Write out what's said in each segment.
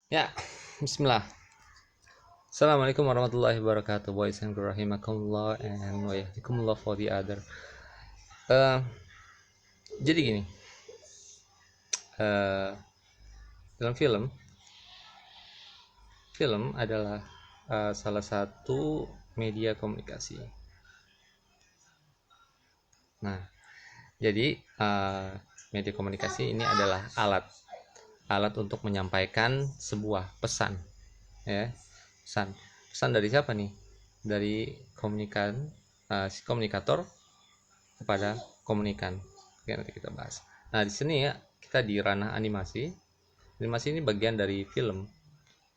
Ya, bismillah. Assalamualaikum warahmatullahi wabarakatuh, boys and girls, rahimakumullah and wa yahdikumullah for the other. Eh, jadi gini, eh, dalam film adalah salah satu media komunikasi. Nah, jadi media komunikasi ini adalah alat untuk menyampaikan sebuah pesan, ya, pesan dari siapa nih? Dari si komunikator kepada komunikan. Oke, nanti kita bahas. Nah, di sini ya kita di ranah animasi. Animasi ini bagian dari film,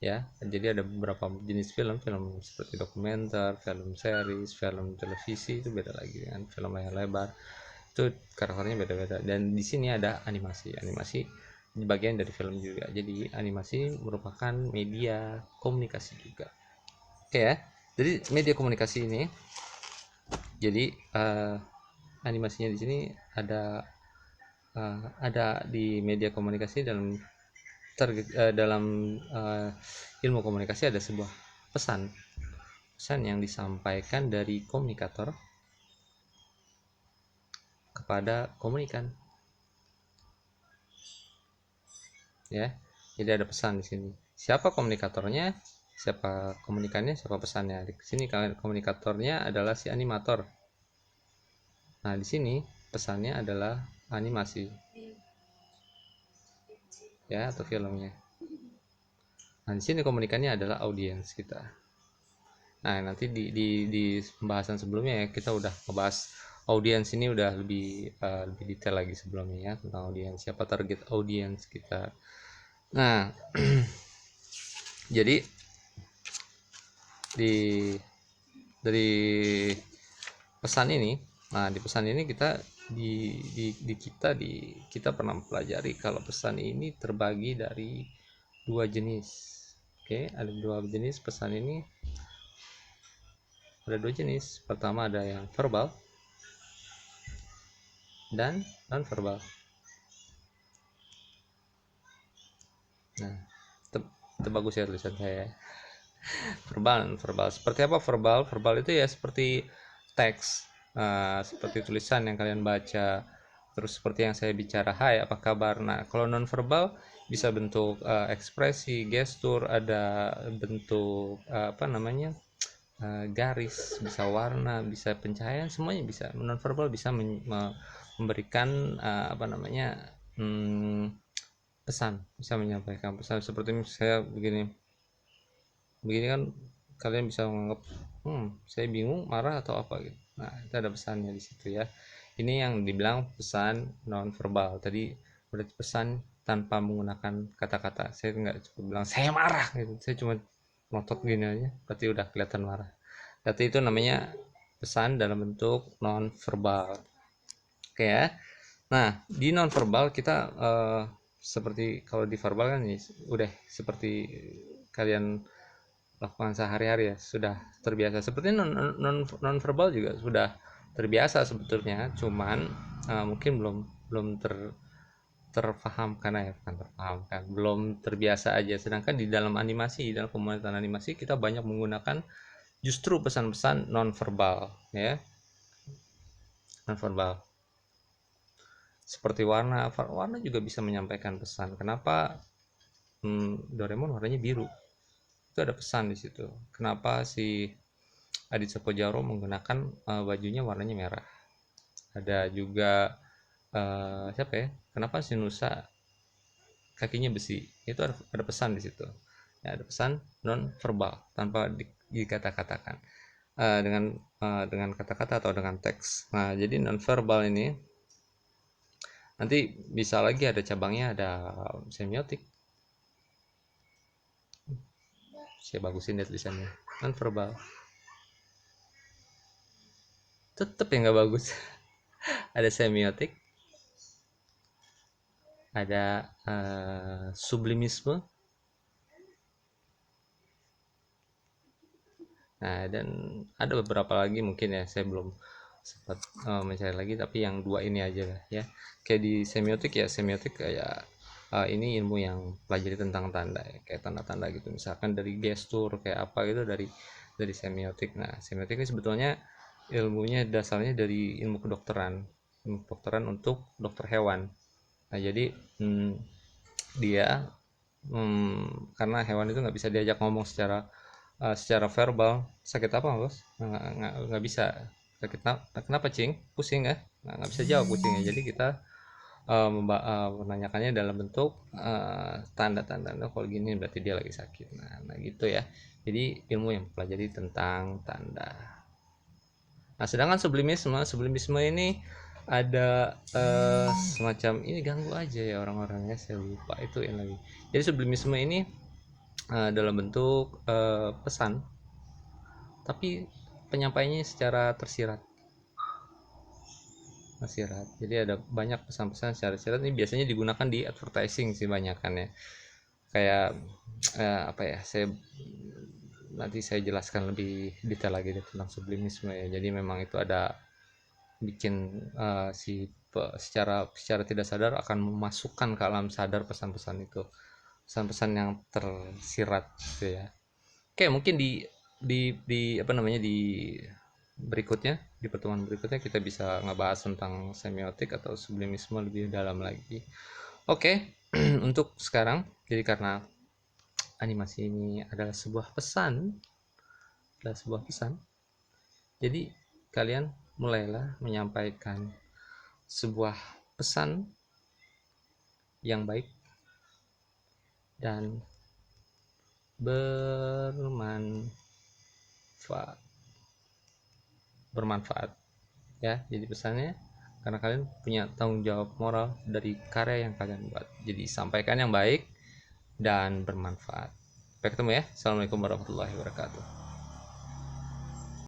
ya. Jadi ada beberapa jenis film seperti dokumenter, film series, film televisi, itu beda lagi dengan film layar lebar. Itu karakternya beda-beda. Dan di sini ada animasi. Animasi bagian dari film juga. Jadi animasi merupakan media komunikasi juga. Oke ya. Jadi media komunikasi ini, jadi animasinya di sini ada di media komunikasi dalam ilmu komunikasi ada sebuah pesan pesan yang disampaikan dari komunikator kepada komunikan, ya. Jadi ada pesan di sini. Siapa komunikatornya, siapa komunikannya, siapa pesannya. Di sini komunikatornya adalah si animator. Nah, di sini pesannya adalah animasi, ya, atau filmnya. Nah, di sini komunikannya adalah audiens kita. Nah, nanti di pembahasan sebelumnya ya kita udah ngebahas audiens ini udah lebih detail lagi sebelumnya ya tentang audiens, siapa target audiens kita. Nah, jadi di dari pesan ini, nah di pesan ini kita kita pernah pelajari kalau pesan ini terbagi dari dua jenis. Oke, ada dua jenis pesan ini. Ada dua jenis. Pertama ada yang verbal dan non verbal. Nah, itu bagus ya tulisan saya. Verbal, non verbal. Seperti apa verbal? Verbal itu ya seperti teks, seperti tulisan yang kalian baca. Terus seperti yang saya bicara, hai apa kabar. Nah, kalau non verbal bisa bentuk ekspresi, gestur, ada bentuk apa namanya, garis, bisa warna, bisa pencahayaan, semuanya bisa. Non verbal bisa memberikan apa namanya, pesan, bisa menyampaikan pesan. Seperti saya begini begini kan, kalian bisa menganggap saya bingung, marah atau apa gitu. Nah, itu ada pesannya di situ ya. Ini yang dibilang pesan non verbal tadi, berarti pesan tanpa menggunakan kata-kata. Saya nggak cukup bilang saya marah gitu, saya cuma ngotot gini aja berarti udah kelihatan marah. Berarti itu namanya pesan dalam bentuk non verbal. Oke ya. Nah, di non verbal kita seperti kalau di verbal kan nih udah seperti kalian lakukan sehari-hari ya, sudah terbiasa. Seperti non verbal juga sudah terbiasa sebetulnya, cuman mungkin belum belum terfahamkan ya, bukan terfahamkan, belum terbiasa aja. Sedangkan di dalam animasi, dalam pembuatan animasi kita banyak menggunakan justru pesan-pesan non verbal, ya, non verbal. Seperti warna, warna juga bisa menyampaikan pesan. Kenapa Doraemon warnanya biru? Itu ada pesan di situ. Kenapa si Adit Sopojaro menggunakan bajunya warnanya merah? Ada juga siapa ya? Kenapa si Nusa kakinya besi? Itu ada pesan di situ. Ya, ada pesan non verbal tanpa dikata-katakan dengan kata-kata atau dengan teks. Nah, jadi non verbal ini nanti bisa lagi ada cabangnya, ada semiotik. Saya bagusin deh tulisannya. Non verbal. Tetep yang nggak bagus. Ada semiotik, ada sublimisme. Nah, dan ada beberapa lagi mungkin ya, saya belum sempat mencari lagi, tapi yang dua ini aja lah ya. Kayak di semiotik ya, semiotik kayak ini ilmu yang pelajari tentang tanda ya, kayak tanda-tanda gitu, misalkan dari gestur kayak apa gitu, dari semiotik. Nah, semiotik ini sebetulnya ilmunya dasarnya dari ilmu kedokteran untuk dokter hewan. Nah, jadi dia karena hewan itu nggak bisa diajak ngomong secara verbal. Sakit apa bos? Nggak bisa. Sakit kenapa cing? Pusing ya? Nggak bisa jawab kucingnya. Jadi kita menanyakannya dalam bentuk tanda-tanda. Nah, kalau gini berarti dia lagi sakit. Nah gitu ya. Jadi ilmu yang pelajari tentang tanda. Nah, sedangkan sublimisme ini ada semacam ini, ganggu aja ya orang-orangnya, saya lupa itu yang lagi. Jadi sublimisme ini dalam bentuk pesan, tapi penyampaiannya secara tersirat. Jadi ada banyak pesan-pesan secara tersirat. Ini biasanya digunakan di advertising sih banyak kan ya. Kayak apa ya? Nanti saya jelaskan lebih detail lagi tentang sublimisme ya. Jadi memang itu ada bikin secara tidak sadar akan memasukkan ke alam sadar pesan-pesan itu, pesan-pesan yang tersirat gitu ya. Oke, mungkin di apa namanya, di berikutnya, di pertemuan berikutnya kita bisa ngebahas tentang semiotik atau sublimisme lebih dalam lagi. Oke. Untuk sekarang, jadi karena animasi ini adalah sebuah pesan, jadi kalian mulailah menyampaikan sebuah pesan yang baik dan bermanfaat ya. Jadi pesannya, karena kalian punya tanggung jawab moral dari karya yang kalian buat, jadi sampaikan yang baik dan bermanfaat. Sampai ketemu ya. Assalamualaikum warahmatullahi wabarakatuh.